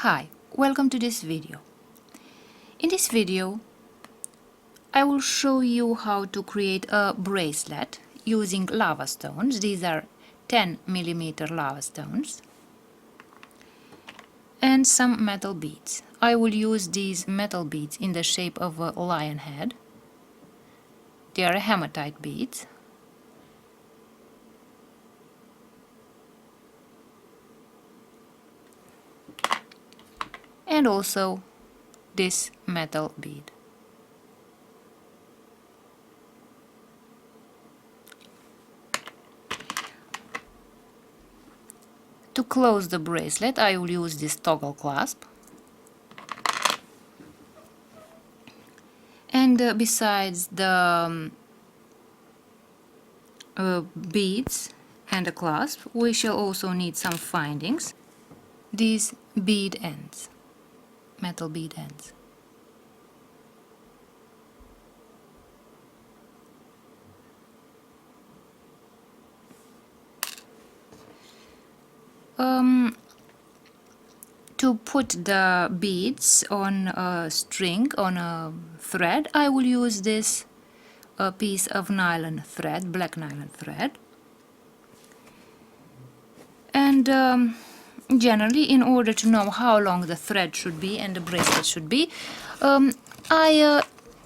Hi, welcome to this video. In this video, I will show you how to create a bracelet using lava stones. These are 10mm lava stones and some metal beads. I will use these metal beads in the shape of a lion head. They are hematite beads. And also this metal bead. To close the bracelet, I will use this toggle clasp. And besides the beads and the clasp, we shall also need some findings. These bead ends, metal bead ends. To put the beads on a string, on a thread, I will use this piece of nylon thread, black nylon thread. And generally, in order to know how long the thread should be and the bracelet should be, I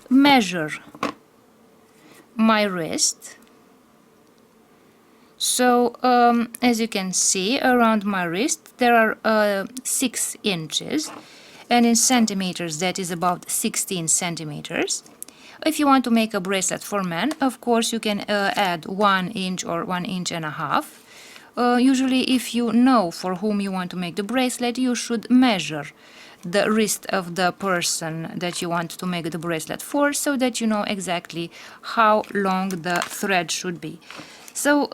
measure my wrist. So, as you can see, around my wrist there are 6 inches, and in centimeters that is about 16 centimeters. If you want to make a bracelet for men, of course you can add 1 inch or 1.5 inches. Usually, if you know for whom you want to make the bracelet, you should measure the wrist of the person that you want to make the bracelet for, so that you know exactly how long the thread should be. So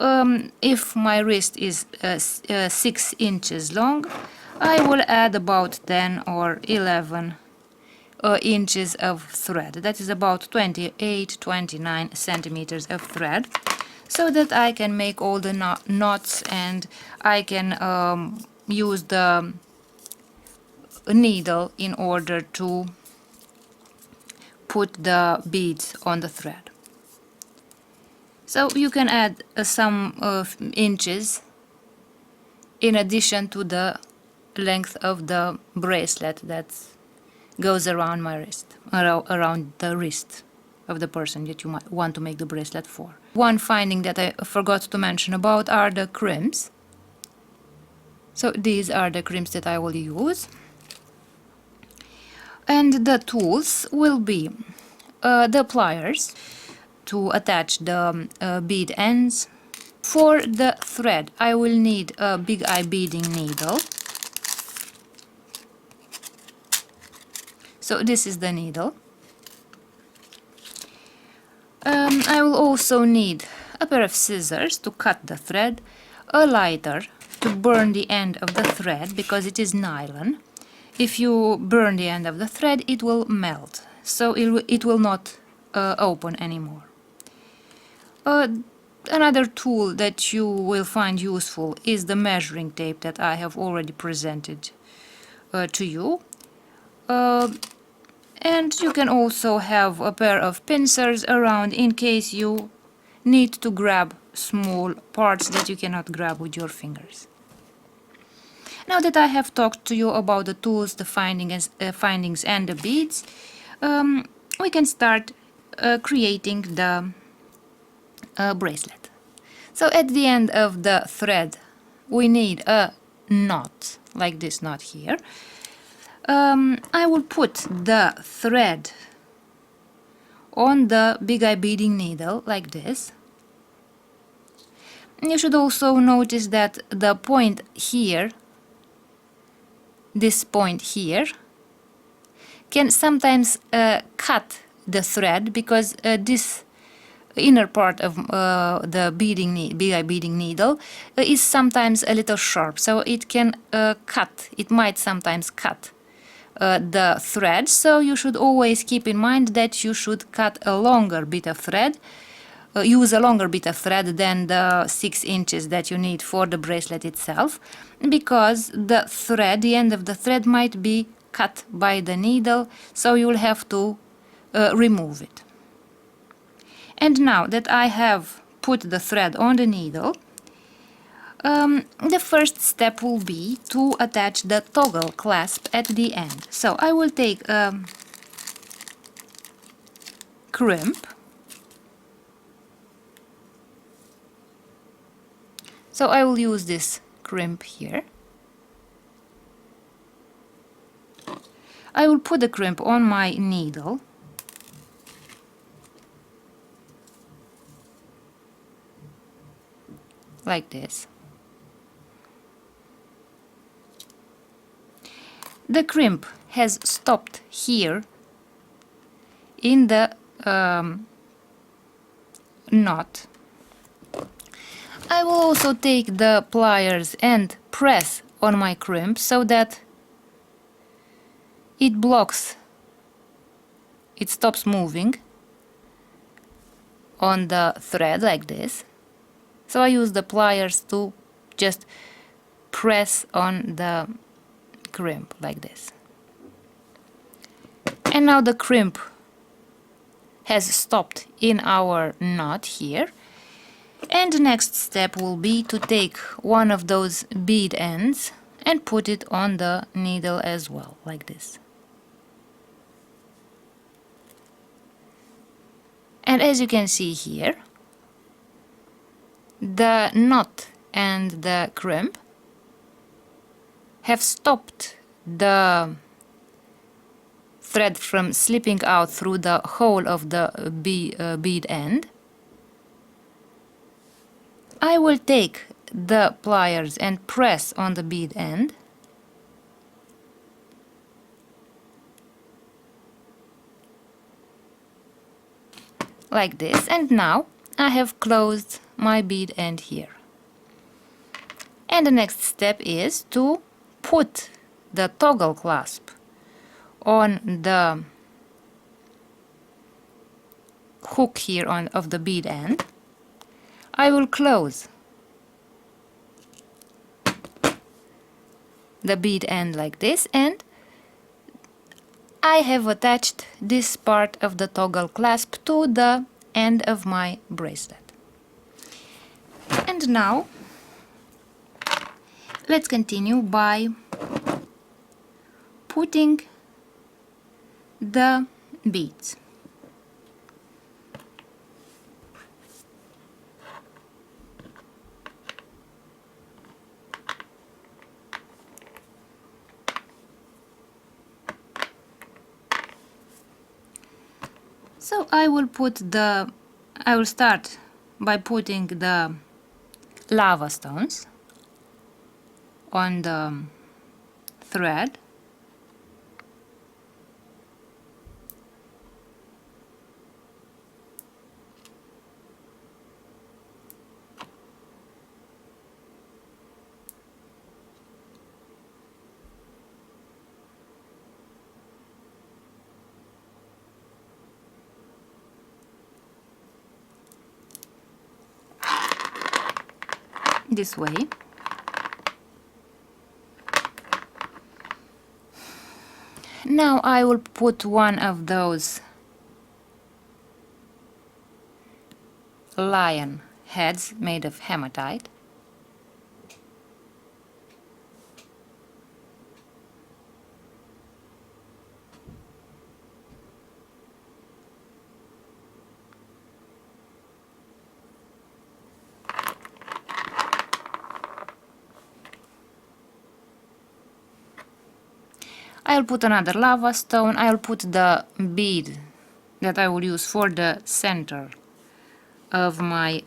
if my wrist is 6 inches long, I will add about 10 or 11 inches of thread. That is about 28-29 centimeters of thread, so that I can make all the knots and I can use the needle in order to put the beads on the thread. So you can add some inches in addition to the length of the bracelet that goes around my wrist, around the wrist of the person that you might want to make the bracelet for. One finding that I forgot to mention about are the crimps. So these are the crimps that I will use. And the tools will be the pliers to attach the bead ends. For the thread, I will need a big eye beading needle. So this is the needle. I will also need a pair of scissors to cut the thread, a lighter to burn the end of the thread because it is nylon. If you burn the end of the thread, it will melt, so it will not open anymore. Another tool that you will find useful is the measuring tape that I have already presented to you. And you can also have a pair of pincers around in case you need to grab small parts that you cannot grab with your fingers. Now that I have talked to you about the tools, the findings and the beads, we can start creating the bracelet. So at the end of the thread we need a knot, like this knot here. I will put the thread on the big eye beading needle like this. And you should also notice that the point here, this point here, can sometimes cut the thread because this inner part of the big eye beading needle is sometimes a little sharp, so it can it might sometimes cut the thread. So you should always keep in mind that you should cut a longer bit of thread use a longer bit of thread than the 6 inches that you need for the bracelet itself, because the thread, the end of the thread, might be cut by the needle, so you'll have to remove it. And now that I have put the thread on the needle, the first step will be to attach the toggle clasp at the end. So I will take a crimp. So I will use this crimp here. I will put the crimp on my needle. Like this. The crimp has stopped here in the knot. I will also take the pliers and press on my crimp so that it blocks, it stops moving on the thread like this. So I use the pliers to just press on the crimp like this. And now the crimp has stopped in our knot here. And the next step will be to take one of those bead ends and put it on the needle as well, like this. And as you can see here, the knot and the crimp have stopped the thread from slipping out through the hole of the bead end. I will take the pliers and press on the bead end. Like this, and now I have closed my bead end here. And the next step is to put the toggle clasp on the hook here of the bead end. I will close the bead end like this, and I have attached this part of the toggle clasp to the end of my bracelet. And now let's continue by putting the beads. So I will start by putting the lava stones on the thread. This way. Now I will put one of those lion heads made of hematite. I'll put another lava stone. I'll put the bead that I will use for the center of my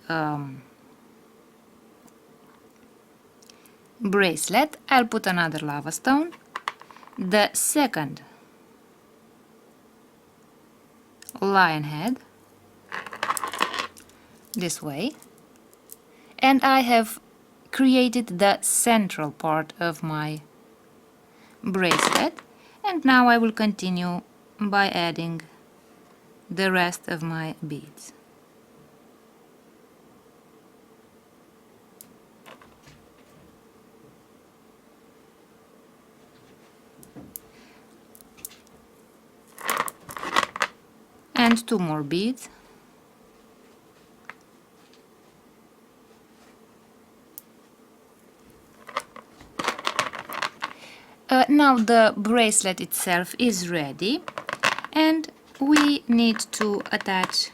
bracelet. I'll put another lava stone, the second lion head, this way, and I have created the central part of my bracelet. And now I will continue by adding the rest of my beads. and 2 more beads. Now the bracelet itself is ready, and we need to attach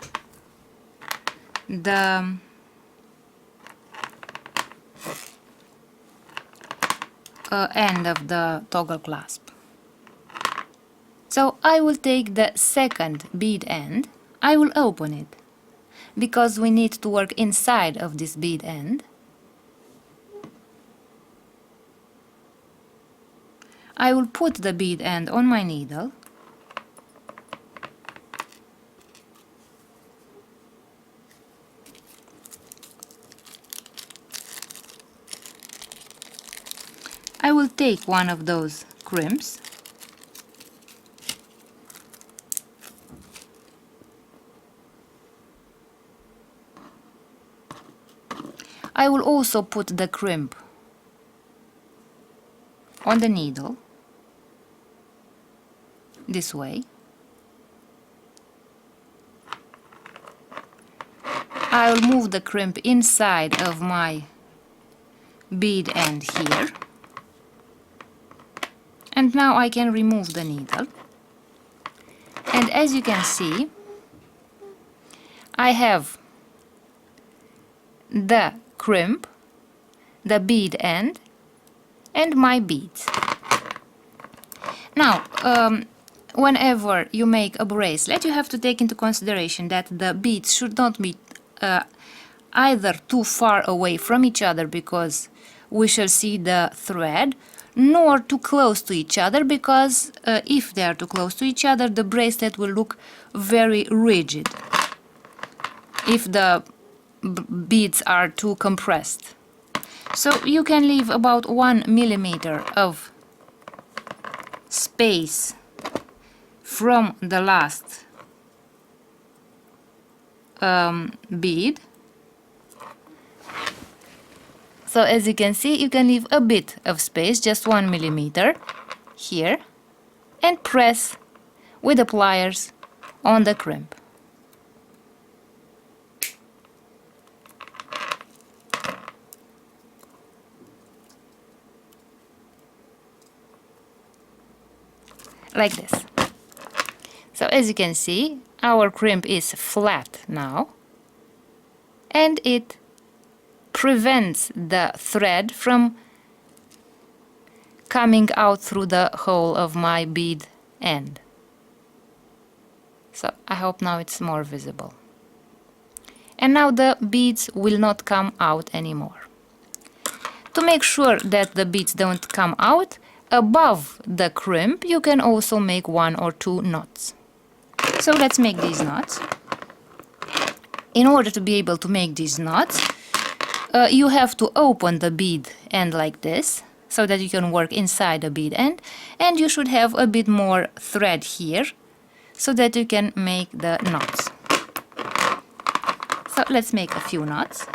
the end of the toggle clasp. So I will take the second bead end. I will open it because we need to work inside of this bead end. I will put the bead end on my needle. I will take one of those crimps I will also put the crimp on the needle this way. I will move the crimp inside of my bead end here, and now I can remove the needle. And as you can see, I have the crimp, the bead end, and my beads. Now, whenever you make a bracelet, you have to take into consideration that the beads should not be either too far away from each other, because we shall see the thread, nor too close to each other, because if they are too close to each other, the bracelet will look very rigid if the beads are too compressed. So you can leave about 1 millimeter of space from the last bead. So as you can see, you can leave a bit of space, just 1 millimeter here, and press with the pliers on the crimp. Like this. So as you can see, our crimp is flat now, and it prevents the thread from coming out through the hole of my bead end. So I hope now it's more visible. And now the beads will not come out anymore. To make sure that the beads don't come out, above the crimp you can also make 1 or 2 knots. So let's make these knots. In order to be able to make these knots, you have to open the bead end like this, so that you can work inside the bead end, and you should have a bit more thread here, so that you can make the knots. So let's make a few knots.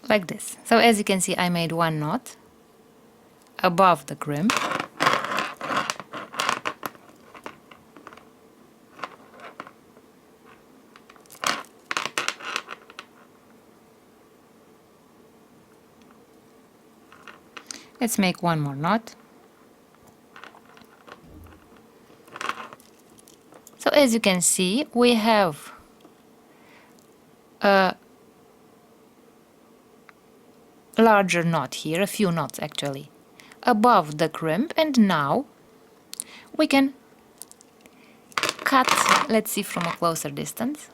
Like this. So as you can see, I made 1 knot above the crimp. Let's make 1 more knot. So as you can see, we have a larger knot here, a few knots actually, above the crimp, and now we can cut. Let's see from a closer distance.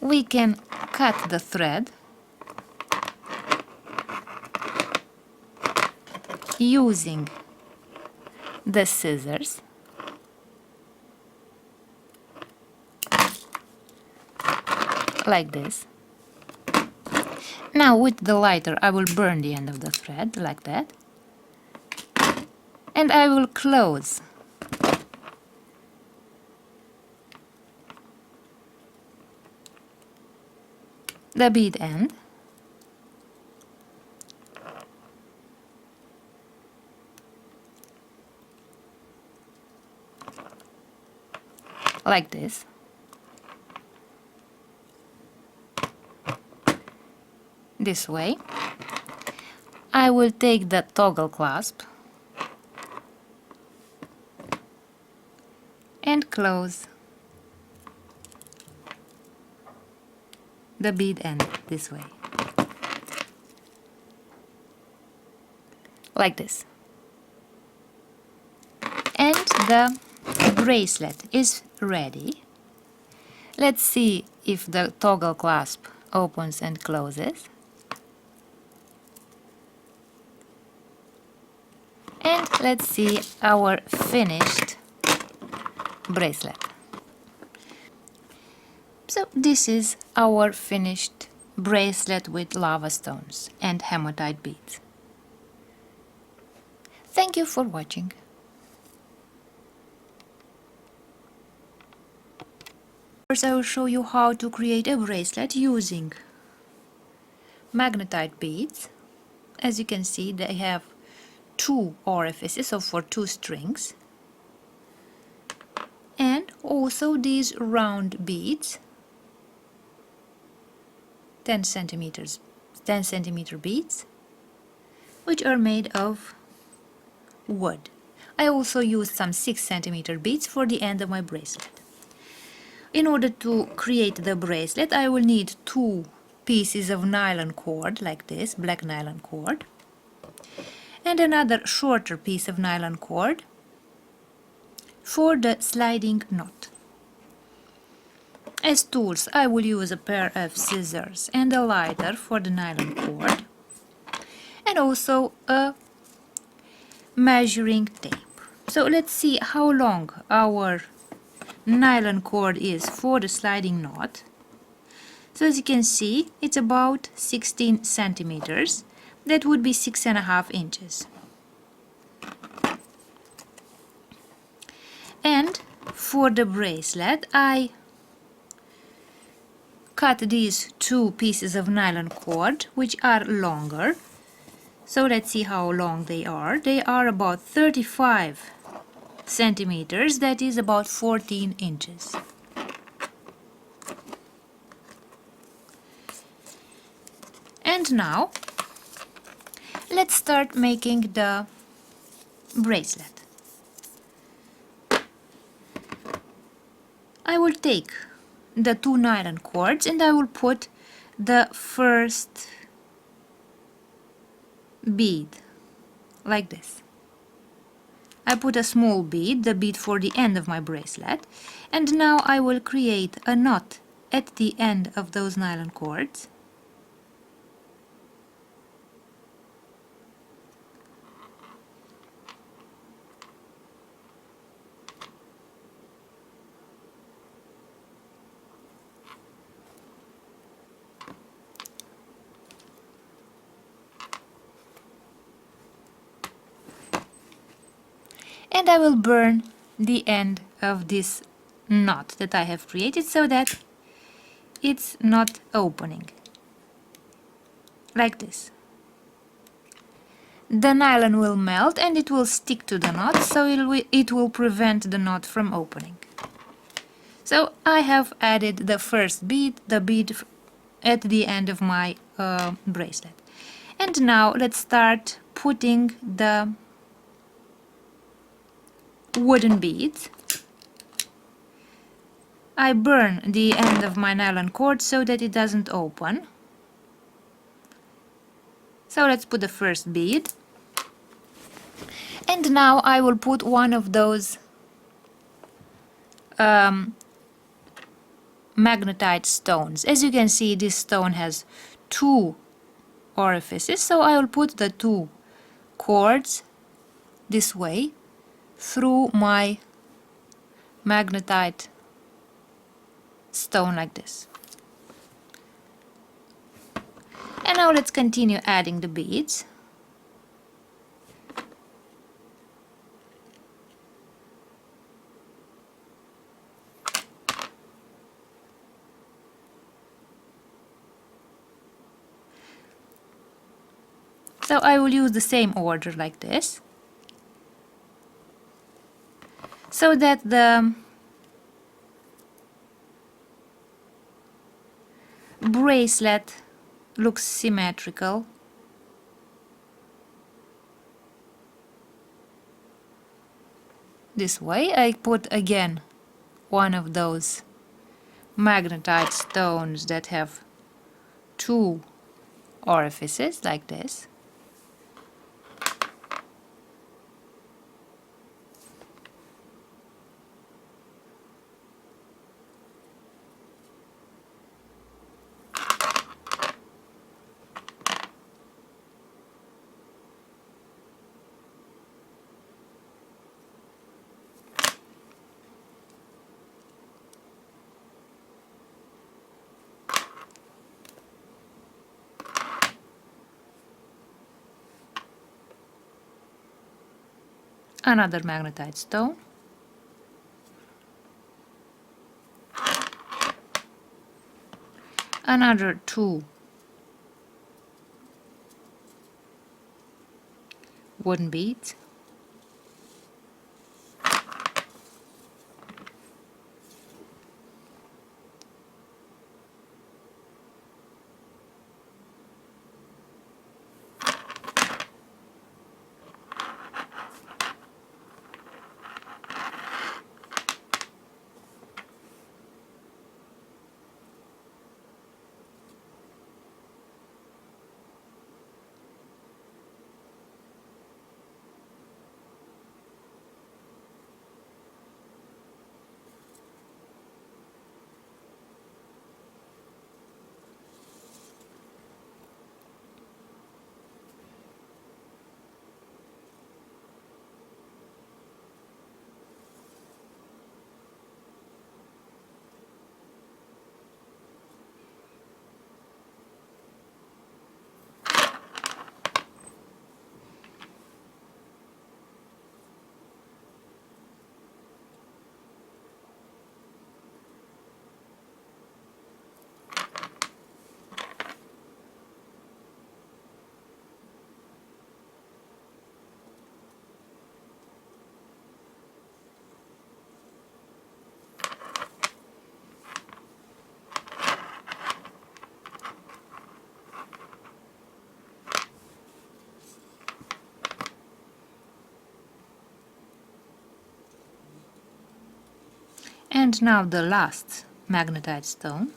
We can cut the thread using the scissors. Like this. Now with the lighter I will burn the end of the thread like that, and I will close the bead end like this. This way. I will take the toggle clasp and close the bead end this way. Like this. And the bracelet is ready. Let's see if the toggle clasp opens and closes. And let's see our finished bracelet. So this is our finished bracelet with lava stones and hematite beads. Thank you for watching. First I will show you how to create a bracelet using magnetite beads. As you can see, they have 2 orifices, so for 2 strings, and also these round beads, 10 centimeter beads, which are made of wood. I also used some 6 centimeter beads for the end of my bracelet. In order to create the bracelet, I will need 2 pieces of nylon cord like this, black nylon cord, and another shorter piece of nylon cord for the sliding knot. As tools, I will use a pair of scissors and a lighter for the nylon cord, and also a measuring tape. So let's see how long our nylon cord is for the sliding knot. So as you can see, it's about 16 centimeters. That would be 6.5 inches. And for the bracelet, I cut these 2 pieces of nylon cord, which are longer. So let's see how long they are. They are about 35 centimeters, that is about 14 inches. And now, let's start making the bracelet. I will take the 2 nylon cords and I will put the first bead like this. I put a small bead, the bead for the end of my bracelet, and now I will create a knot at the end of those nylon cords. And I will burn the end of this knot that I have created so that it's not opening. Like this. The nylon will melt and it will stick to the knot, so it will prevent the knot from opening. So I have added the first bead, the bead at the end of my bracelet. And now let's start putting the wooden beads. I burn the end of my nylon cord so that it doesn't open. So let's put the first bead. And now I will put one of those magnetite stones. As you can see, this stone has 2 orifices, so I will put the 2 cords this way through my magnetite stone like this. And now let's continue adding the beads. So I will use the same order like this, so that the bracelet looks symmetrical. This way I put again one of those magnetite stones that have two orifices like this. Another magnetite stone, another two wooden beads, and now the last magnetite stone.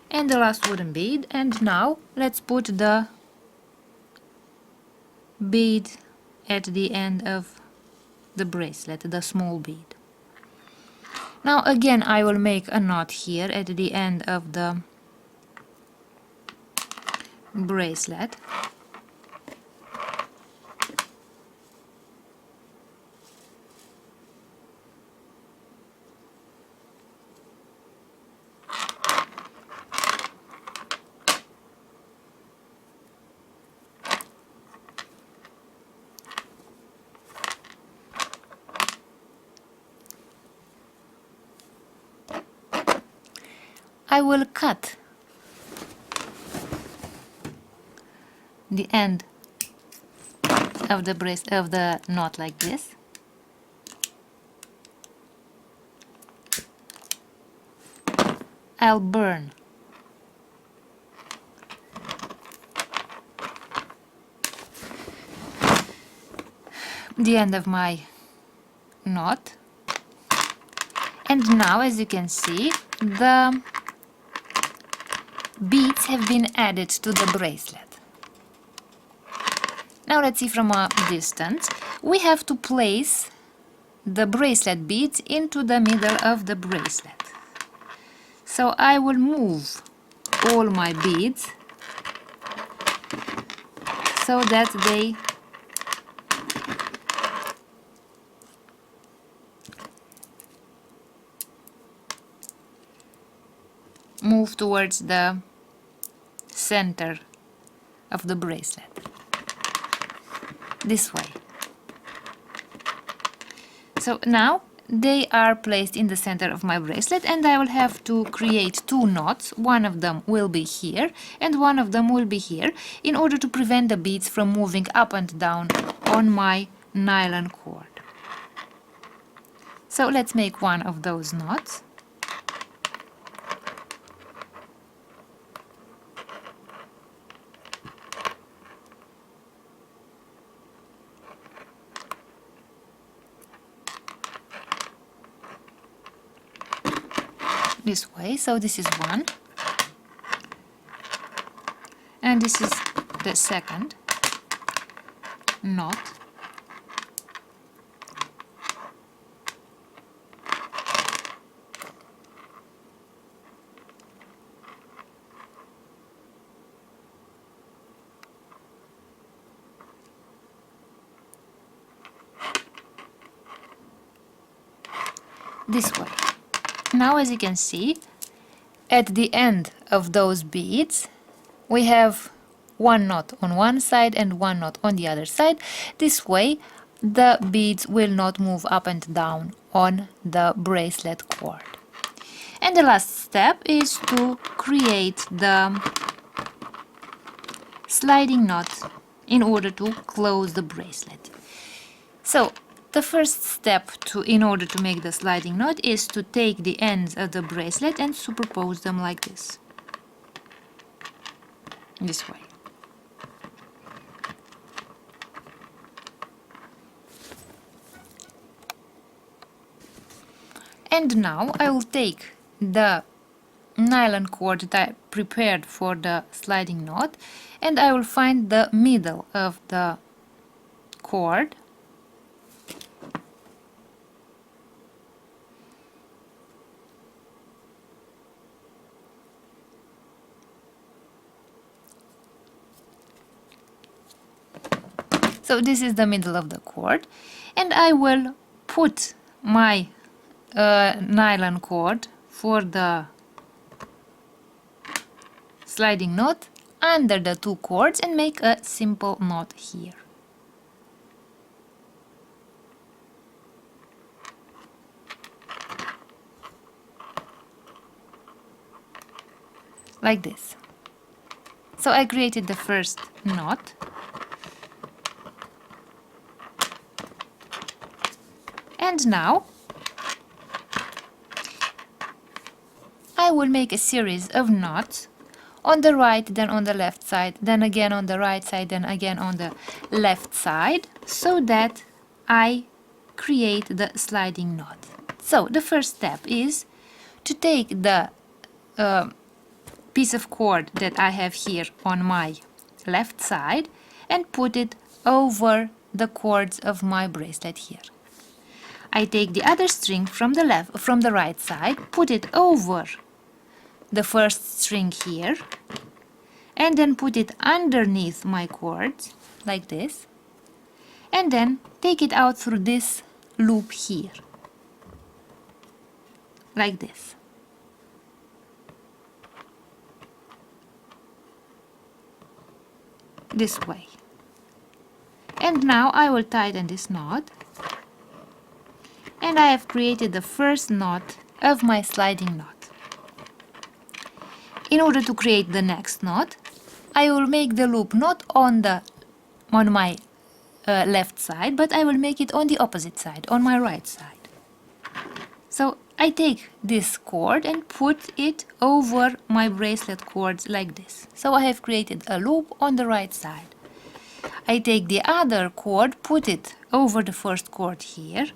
And the last wooden bead, and now let's put the bead at the end of the bracelet, the small bead. Now again I will make a knot here at the end of the bracelet. I will cut the end of the knot like this. I'll burn the end of my knot, and now, as you can see, the beads have been added to the bracelet. Now let's see from a distance. We have to place the bracelet beads into the middle of the bracelet. So I will move all my beads so that they move towards the center of the bracelet. This way. So now they are placed in the center of my bracelet, and I will have to create two knots. One of them will be here and one of them will be here, in order to prevent the beads from moving up and down on my nylon cord. So let's make one of those knots. This way. So this is one, and this is the second knot. This way. Now, as you can see, at the end of those beads we have one knot on one side and one knot on the other side. This way the beads will not move up and down on the bracelet cord. And the last step is to create the sliding knot in order to close the bracelet. So the first step in order to make the sliding knot is to take the ends of the bracelet and superpose them like this. This way. And now I will take the nylon cord that I prepared for the sliding knot, and I will find the middle of the cord. So this is the middle of the cord, and I will put my nylon cord for the sliding knot under the two cords and make a simple knot here. Like this. So I created the first knot. And now I will make a series of knots on the right, then on the left side, then again on the right side, then again on the left side, so that I create the sliding knot. So the first step is to take the piece of cord that I have here on my left side and put it over the cords of my bracelet here. I take the other string from the right side, put it over the first string here, and then put it underneath my cords like this, and then take it out through this loop here like this. This way. And now I will tighten this knot, and I have created the first knot of my sliding knot. In order to create the next knot, I will make the loop not on my left side, but I will make it on the opposite side, on my right side. So I take this cord and put it over my bracelet cords like this. So I have created a loop on the right side. I take the other cord, put it over the first cord here,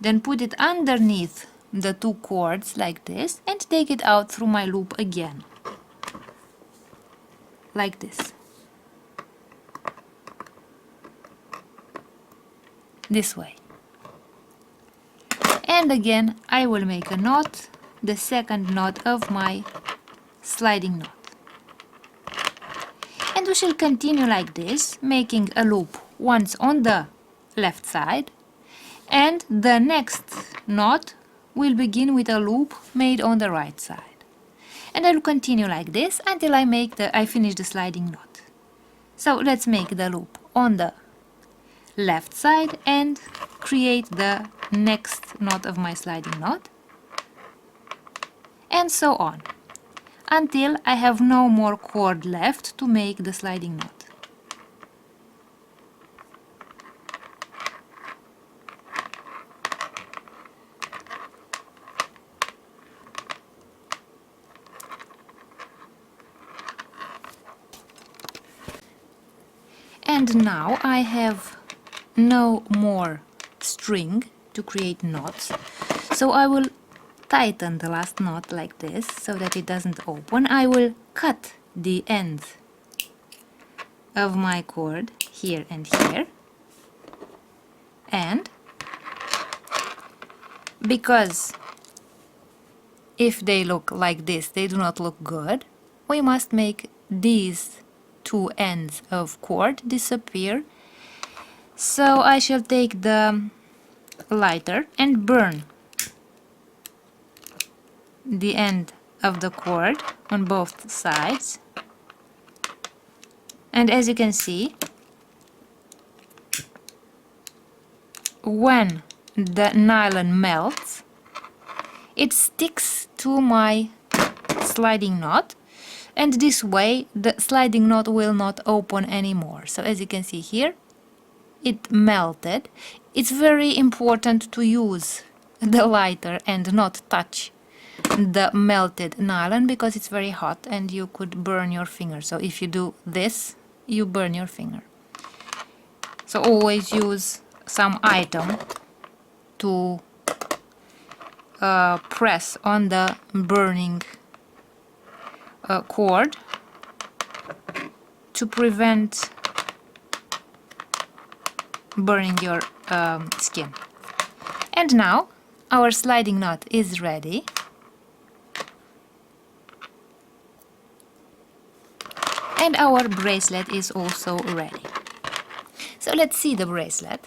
then put it underneath the two cords like this, and take it out through my loop again. Like this. This way. And again I will make a knot, the second knot of my sliding knot. And we shall continue like this, making a loop once on the left side, and the next knot will begin with a loop made on the right side. And I will continue like this until I finish the sliding knot. So let's make the loop on the left side and create the next knot of my sliding knot, and so on, until I have no more cord left to make the sliding knot. And now I have no more string to create knots, so I will tighten the last knot like this so that it doesn't open. I will cut the ends of my cord here and here, and because if they look like this they do not look good, we must make these two ends of cord disappear. So I shall take the lighter and burn the end of the cord on both sides, and as you can see, when the nylon melts it sticks to my sliding knot, and this way the sliding knot will not open anymore. So as you can see here, it melted. It's very important to use the lighter and not touch the melted nylon because it's very hot and you could burn your finger. So if you do this, you burn your finger. So always use some item to press on the burning cord to prevent burning your skin. And now our sliding knot is ready. And our bracelet is also ready. So let's see the bracelet.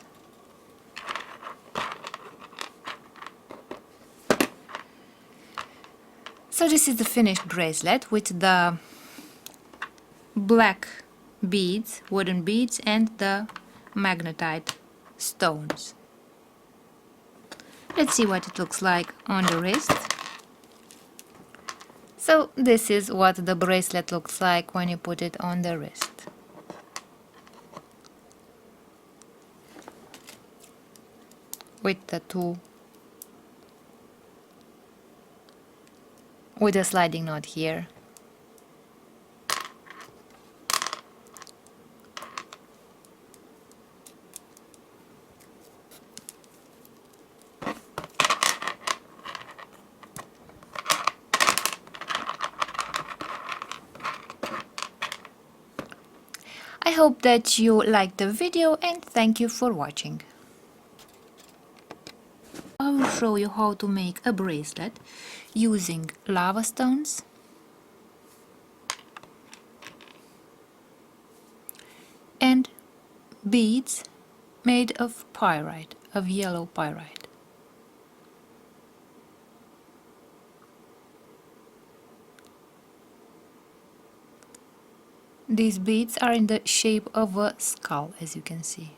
So this is the finished bracelet with the black beads, wooden beads, and the magnetite stones. Let's see what it looks like on the wrist. So this is what the bracelet looks like when you put it on the wrist. With a sliding knot here. I hope that you liked the video and thank you for watching. I will show you how to make a bracelet using lava stones and beads made of pyrite, of yellow pyrite. These beads are in the shape of a skull, as you can see.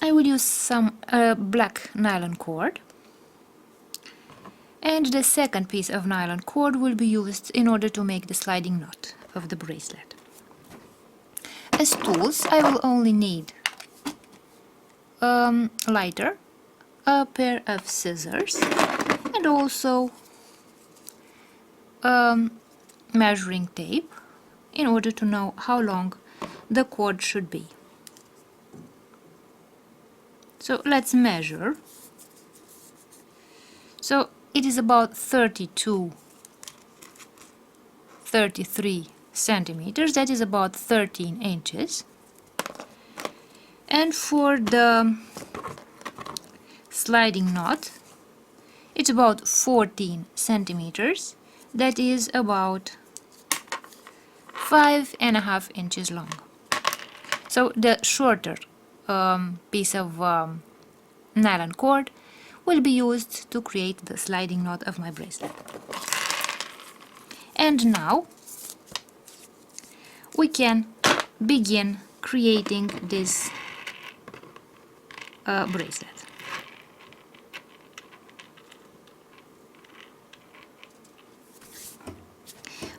I will use some black nylon cord, and the second piece of nylon cord will be used in order to make the sliding knot of the bracelet. As tools I will only need lighter, a pair of scissors, and also measuring tape in order to know how long the cord should be. So let's measure. So it is about 32, 33 centimeters, that is about 13 inches. And for the sliding knot, it's about 14 centimeters, that is about 5.5 inches long. So the shorter piece of nylon cord will be used to create the sliding knot of my bracelet. And now we can begin creating this bracelet.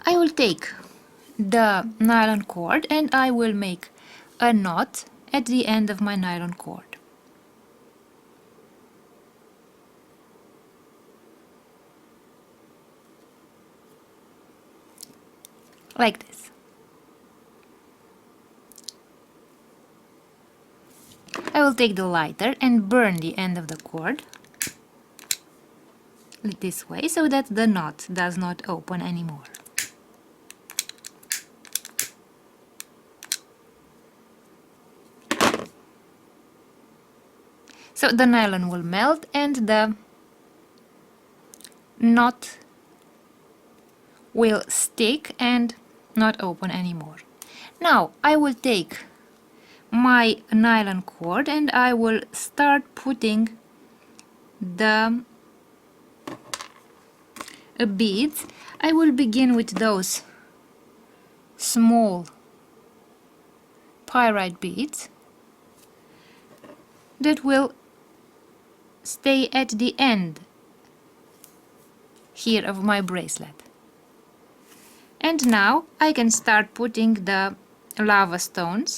I will take the nylon cord and I will make a knot at the end of my nylon cord. Like this. I will take the lighter and burn the end of the cord this way so that the knot does not open anymore. So the nylon will melt and the knot will stick and not open anymore. Now I will take my nylon cord and I will start putting the beads. I will begin with those small pyrite beads that will stay at the end here of my bracelet. And now I can start putting the lava stones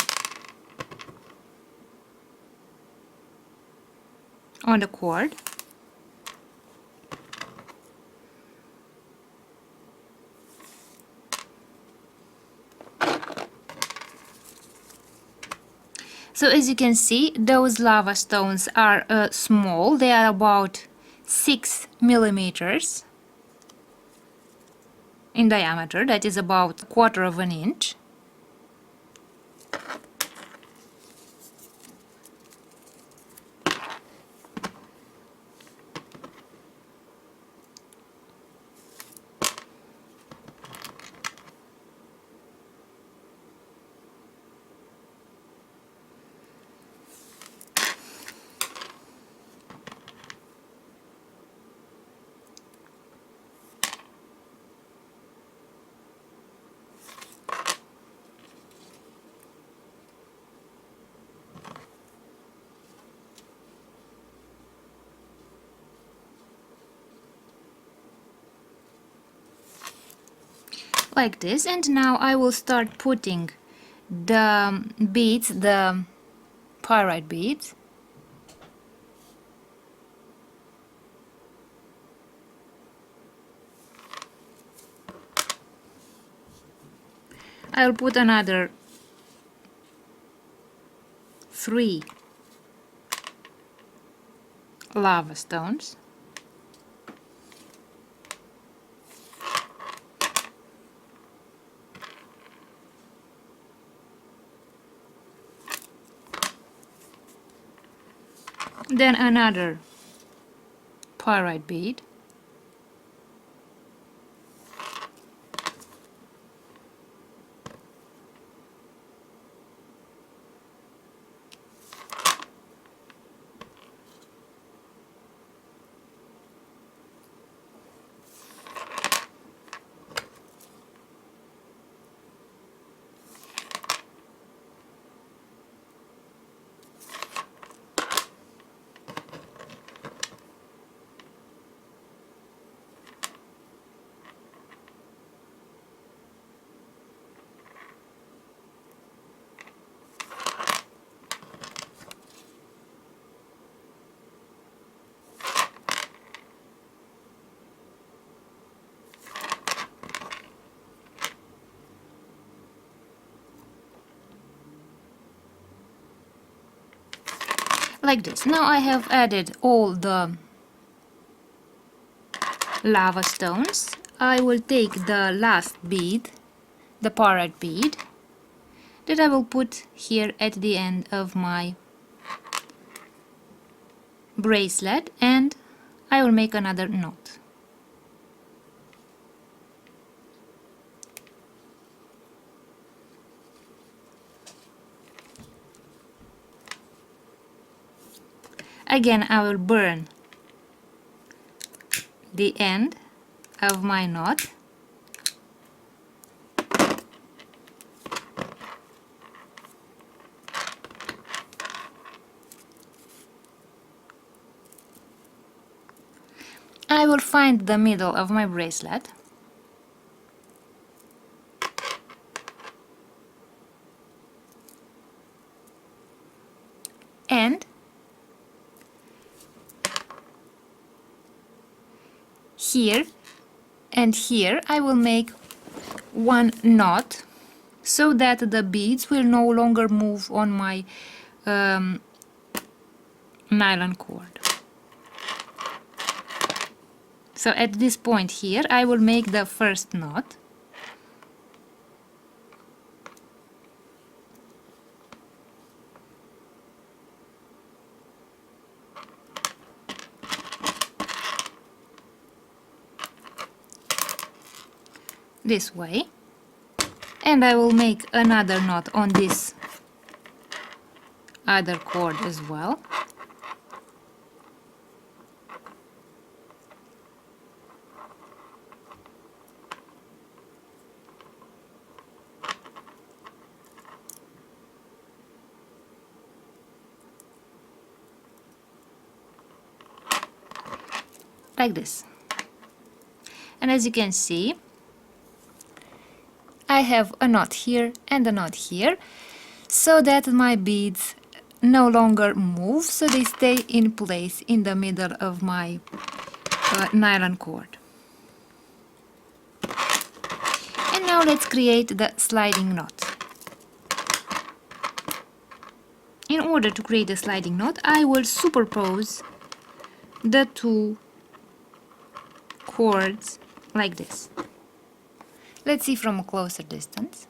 on the cord. So as you can see, those lava stones are small. They are about 6 millimeters in diameter, that is about 1/4 of an inch. Like this. And now I will start putting the beads, the pyrite beads, I'll put another 3 lava stones. Then another pyrite bead. Like this. Now I have added all the lava stones. I will take the last bead the parrot bead that I will put here at the end of my bracelet, and I will make another knot. Again, I will burn the end of my knot. I will find the middle of my bracelet and here and here I will make one knot so that the beads will no longer move on my nylon cord. So at this point here I will make the first knot. This way, and I will make another knot on this other cord as well. Like this. And as you can see, I have a knot here and a knot here, so that my beads no longer move, so they stay in place in the middle of my nylon cord. And now let's create the sliding knot. In order to create a sliding knot, I will superpose the two cords like this. Let's see from a closer distance.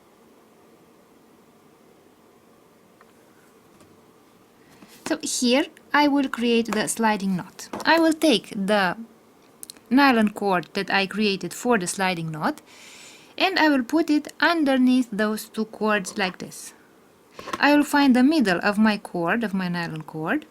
So here I will create the sliding knot. I will take the nylon cord that I created for the sliding knot and I will put it underneath those two cords like this. I will find the middle of my cord, of my nylon cord,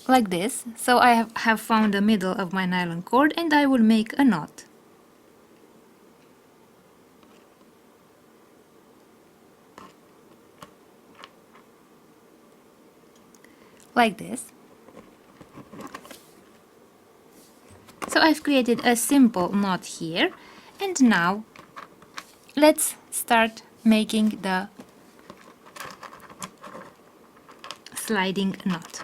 like this. So I have found the middle of my nylon cord and I will make a knot. Like this. So I've created a simple knot here, and now let's start making the sliding knot.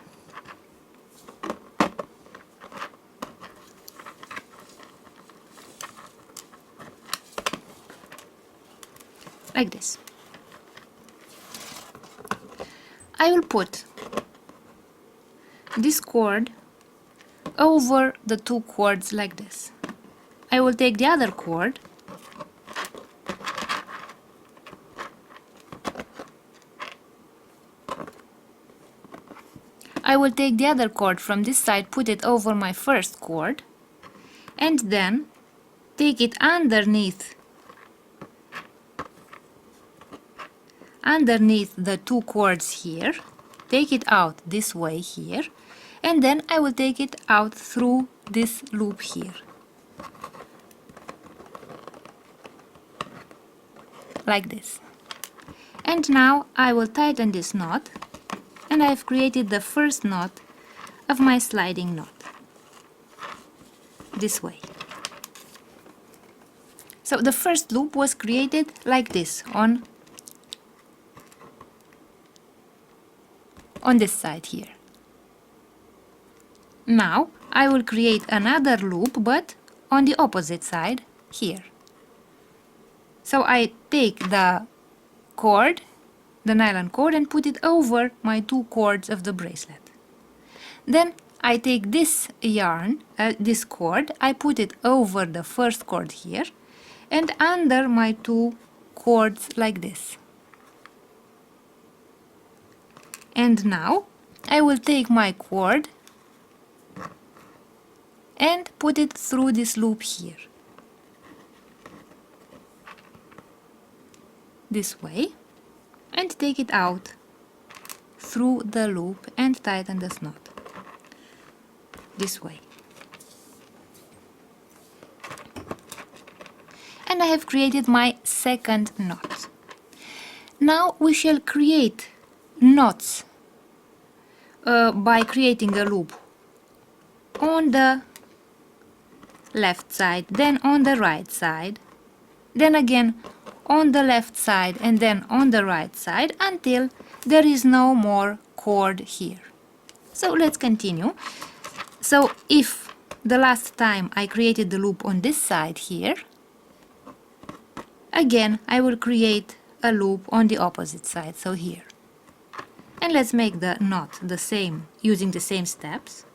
Like this. I will put this cord over the two cords like this. I will take the other cord from this side, put it over my first cord, and then take it underneath the two cords here, take it out this way here, and then I will take it out through this loop here. Like this. And now I will tighten this knot, and I've created the first knot of my sliding knot. This way. So the first loop was created like this on this side here. Now I will create another loop, but on the opposite side here. So I take the cord, the nylon cord, and put it over my two cords of the bracelet. Then I take this yarn, this cord, I put it over the first cord here and under my two cords like this. And now I will take my cord and put it through this loop here. This way, and take it out through the loop and tighten this knot. This way. And I have created my second knot. Now we shall create knots by creating a loop on the left side, then on the right side, then again on the left side and then on the right side until there is no more cord here. So let's continue. So if the last time I created the loop on this side here, again I will create a loop on the opposite side, so here. And let's make the knot the same, using the same steps.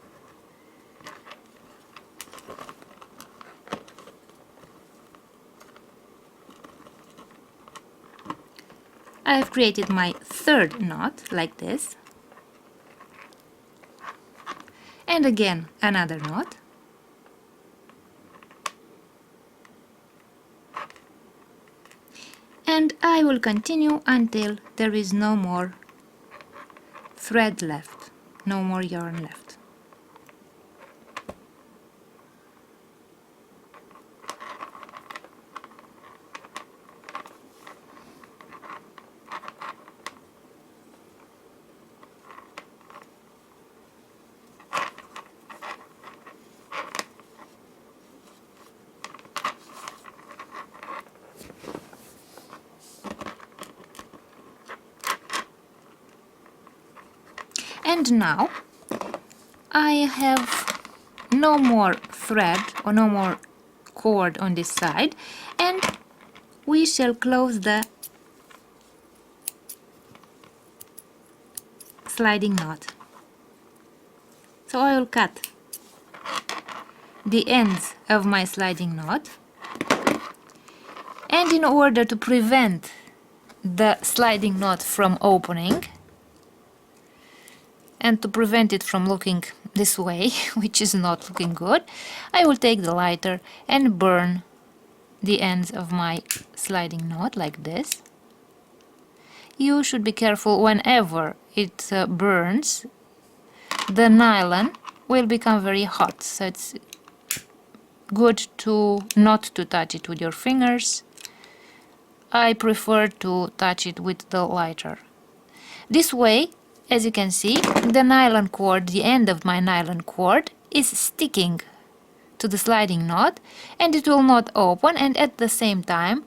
I have created my third knot like this, and again another knot, and I will continue until there is no more thread left, no more yarn left. And now I have no more thread or no more cord on this side, and we shall close the sliding knot. So I will cut the ends of my sliding knot, and in order to prevent the sliding knot from opening and to prevent it from looking this way, which is not looking good, I will take the lighter and burn the ends of my sliding knot like this. You should be careful whenever it burns. The nylon will become very hot, so it's good to not to touch it with your fingers. I prefer to touch it with the lighter. This way, as you can see, the nylon cord, the end of my nylon cord, is sticking to the sliding knot and it will not open, and at the same time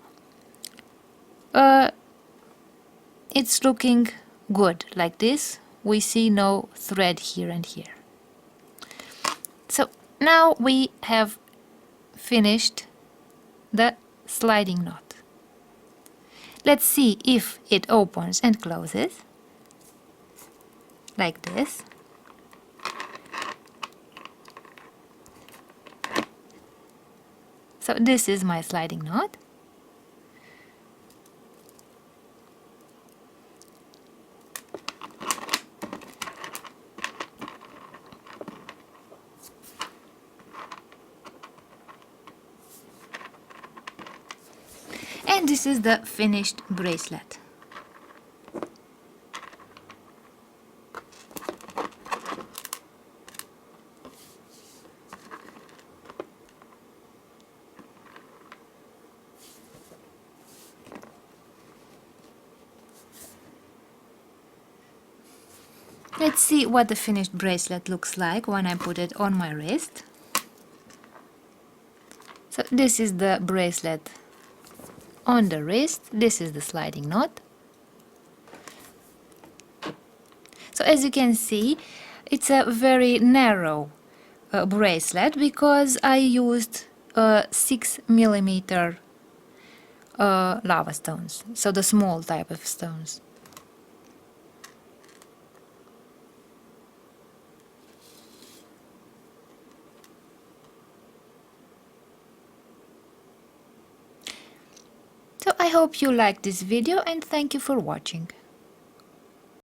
it's looking good like this. We see no thread here and here. So now we have finished the sliding knot. Let's see if it opens and closes like this. So this is my sliding knot. And this is the finished bracelet. Let's see what the finished bracelet looks like when I put it on my wrist. So this is the bracelet on the wrist, this is the sliding knot. So as you can see, it's a very narrow bracelet because I used 6 millimeter lava stones, so the small type of stones. So I hope you liked this video and thank you for watching.